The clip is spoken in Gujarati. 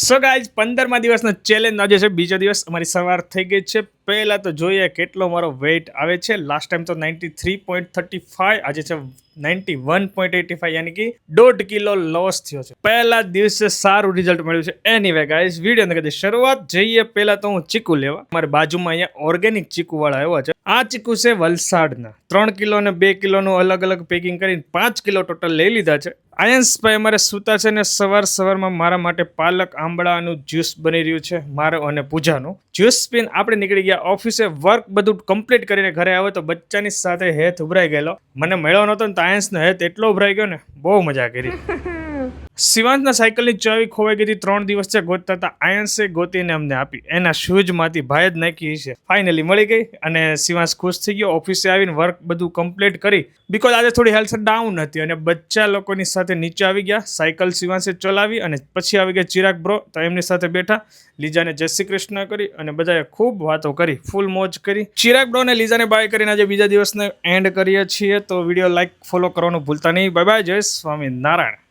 સો ગાઈઝ 15મા દિવસનો ચેલેન્જ આજે છે બીજો દિવસ અમારી સવાર થઈ ગઈ છે. પહેલા તો જોઈએ કેટલો મારો વેઇટ આવે છે. લાસ્ટ ટાઈમ તો 93.35, આજે છે 91.85, યાની કે 1.5 કિલો લોસ થયો છે. પહેલા દિવસે સારું રિઝલ્ટ મળ્યું છે. એનીવે ગાઈઝ વિડીયો ની શરૂઆત જઈએ. પહેલા તો હું ચીકુ લેવા મારી બાજુમાં અહીંયા ઓર્ગેનિક ચીકુ વાળા આવ્યા છે. આ ચીકુ છે વલસાડના. 3 કિલો અને 2 કિલોનું અલગ અલગ પેકિંગ કરીને 5 કિલો ટોટલ લઈ લીધા છે. આયંશભાઈ અમારે સૂતા છે ને સવારમાં મારા માટે પાલક આંબળાનું જ્યુસ બની રહ્યું છે, મારો અને પૂજાનું. જ્યુસ પીને આપણે નીકળી ગયા ઓફિસે. વર્ક બધું કમ્પ્લીટ કરીને ઘરે આવ્યો તો બચ્ચાની સાથે હેત ઉભરાઈ ગયેલો. મને મળ્યો નહોતો ને તો આયંશનો હેત એટલો ઉભરાઈ ગયો ને, બહુ મજા કરી. શિવાંશના સાયકલની ચાવી ખોવાઈ ગઈ હતી. 3 દિવસથી ગોતતા હતા. આયંશે ગોતીને અમને આપી. એના શૂઝમાંથી ભાઈ જ નાખી છે. ફાઇનલી મળી ગઈ અને શિવાંશ ખુશ થઈ ગયો. ઓફિસે આવીને વર્ક બધું કમ્પ્લીટ કરી, બીકોઝ આજે થોડી હેલ્થ ડાઉન હતી અને બચ્ચા લોકોની સાથે નીચે આવી ગયા. સાયકલ શિવાંશે ચલાવી અને પછી આવી ગયા ચિરાગ બ્રો, તો એમની સાથે બેઠા. લીજાને જય શ્રી કૃષ્ણ કરી અને બધાએ ખૂબ વાતો કરી, ફૂલ મોજ કરી. ચિરાગ બ્રો ને લીજાને બાય કરીને આજે બીજા દિવસને એન્ડ કરીએ છીએ. તો વિડીયો લાઈક ફોલો કરવાનું ભૂલતા નહીં. બાય બાય, જય સ્વામિનારાયણ.